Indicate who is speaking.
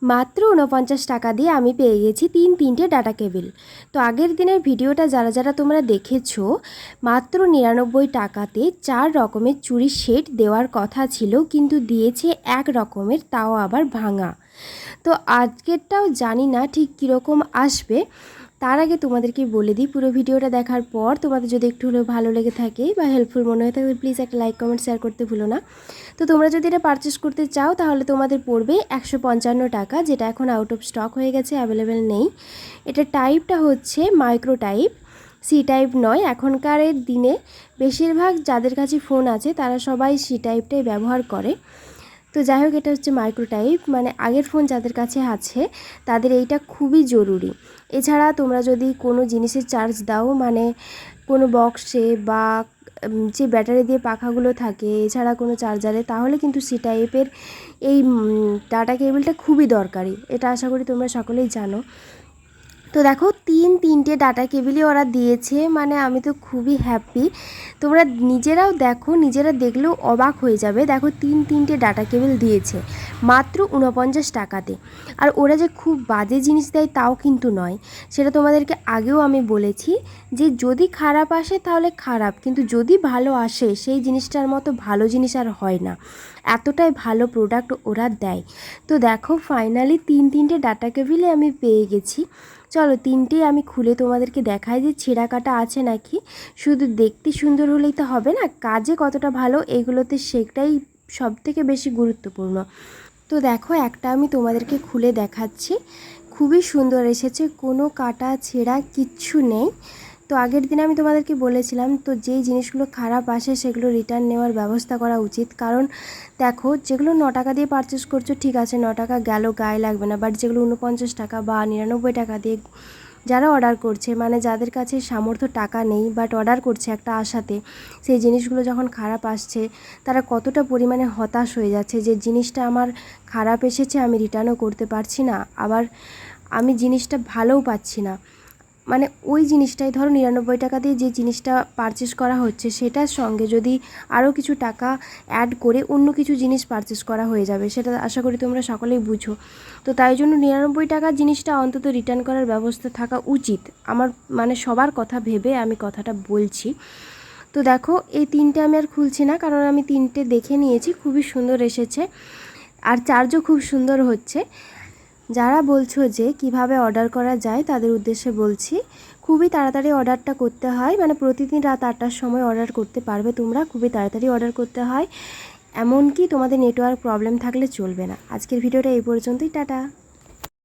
Speaker 1: মাত্র ৪৯ টাকা দিয়ে আমি পেয়ে গেছি তিনটে ডাটা কেবিল। তো আগের দিনের ভিডিওটা যারা তোমরা দেখেছো, মাত্র ৯৯ টাকাতে 4 রকমের চুড়ির সেট দেওয়ার কথা ছিল, কিন্তু দিয়েছে এক রকমের, তাও আবার ভাঙা। তো আজকেরটাও জানি না ঠিক কীরকম আসবে। তার আগে তোমাদেরকে বলে দিই, পুরো ভিডিওটা দেখার পর তোমাদের যদি একটু হলেও ভালো লেগে থাকে বা হেল্পফুল মনে হয়ে থাকে, প্লিজ একটা লাইক কমেন্ট শেয়ার করতে ভুলো না। তো তোমরা যদি এটা পারচেস করতে চাও তাহলে তোমাদের পড়বে 155 টাকা, যেটা এখন আউট অফ স্টক হয়ে গেছে, অ্যাভেলেবেল নেই। এটা টাইপটা হচ্ছে মাইক্রো টাইপ, সি টাইপ নয়। এখনকার দিনে বেশিরভাগ যাদের কাছে ফোন আছে তারা সবাই সি টাইপটাই ব্যবহার করে। তো যাই হোক, এটা হচ্ছে মাইক্রো টাইপ, মানে আগের ফোন যাদের কাছে আছে তাদের এইটা খুবই জরুরি। এছাড়া তোমরা যদি কোনো জিনিসের চার্জ দাও, মানে কোনো বক্সে বা যে ব্যাটারি দিয়ে পাখাগুলো থাকে, এছাড়া কোনো চার্জারে, তাহলে কিন্তু সি টাইপের এই ডাটা কেবিলটা খুবই দরকারি। এটা আশা করি তোমরা সকলেই জানো। তো দেখো তিনটে ডাটা কেবিলই ওরা দিয়েছে, মানে আমি তো খুবই হ্যাপি। তোমরা নিজেরাও দেখো, নিজেরা দেখলেও অবাক হয়ে যাবে। দেখো তিনটে ডাটা কেবিল দিয়েছে মাত্র 49 টাকাতে। আর ওরা যে খুব বাজে জিনিস দেয় তাও কিন্তু নয়, সেটা তোমাদেরকে আগেও আমি বলেছি যে যদি খারাপ আসে তাহলে খারাপ, কিন্তু যদি ভালো আসে সেই জিনিসটার মতো ভালো জিনিস আর হয় না। এতটাই ভালো প্রোডাক্ট ওরা দেয়। তো দেখো ফাইনালি তিনটে ডাটা কেবিলে আমি পেয়ে গেছি। চলো তিনটেই আমি খুলে তোমাদেরকে দেখাই যে ছেঁড়া কাটা আছে নাকি। শুধু দেখতে সুন্দর হলেই তো হবে না, কাজে কতটা ভালো এগুলোতে সেটাই সবথেকে বেশি গুরুত্বপূর্ণ। তো দেখো একটা আমি তোমাদেরকে খুলে দেখাচ্ছি, খুবই সুন্দর এসেছে, কোনো কাটা ছেঁড়া কিচ্ছু নেই। তো আগের দিন আমি তোমাদেরকে বলেছিলাম, তো যেই জিনিসগুলো খারাপ আসে সেগুলো রিটার্ন নেওয়ার ব্যবস্থা করা উচিত। কারণ দেখো যেগুলো 9 টাকা দিয়ে পারচেস করছো ঠিক আছে, 9 টাকা গেল, গায়ে লাগবে না। বাট যেগুলো 49 টাকা বা 99 টাকা দিয়ে যারা অর্ডার করছে, মানে যাদের কাছে সামর্থ্য টাকা নেই বাট অর্ডার করছে একটা আশাতে, সেই জিনিসগুলো যখন খারাপ আসছে তারা কতটা পরিমাণে হতাশ হয়ে যাচ্ছে যে জিনিসটা আমার খারাপ এসেছে, আমি রিটার্নও করতে পারছি না, আবার আমি জিনিসটা ভালোও পাচ্ছি না। মানে ওই জিনিসটাই ধরো 99 টাকা দিয়ে যে জিনিসটা পারচেস করা হচ্ছে সেটার সঙ্গে যদি আরও কিছু টাকা অ্যাড করে অন্য কিছু জিনিস পারচেস করা হয়ে যাবে, সেটা আশা করি তোমরা সকলেই বুঝো। তো তাই জন্য 99 টাকার জিনিসটা অন্তত রিটার্ন করার ব্যবস্থা থাকা উচিত আমার, মানে সবার কথা ভেবে আমি কথাটা বলছি। তো দেখো এই তিনটে আমি আর খুলছি না, কারণ আমি তিনটে দেখে নিয়েছি, খুবই সুন্দর এসেছে আর চার্জও খুব সুন্দর হচ্ছে। যারা বলছো যে কিভাবে অর্ডার করা যায় তাদের উদ্দেশ্যে বলছি, খুবই তাড়াতাড়ি অর্ডারটা করতে হয়, মানে প্রতিদিন রাত 8টার সময় অর্ডার করতে পারবে তোমরা, খুবই তাড়াতাড়ি অর্ডার করতে হয়, এমনকি তোমাদের নেটওয়ার্ক প্রবলেম থাকলে চলবে না। আজকের ভিডিওটা এই পর্যন্তই, টাটা।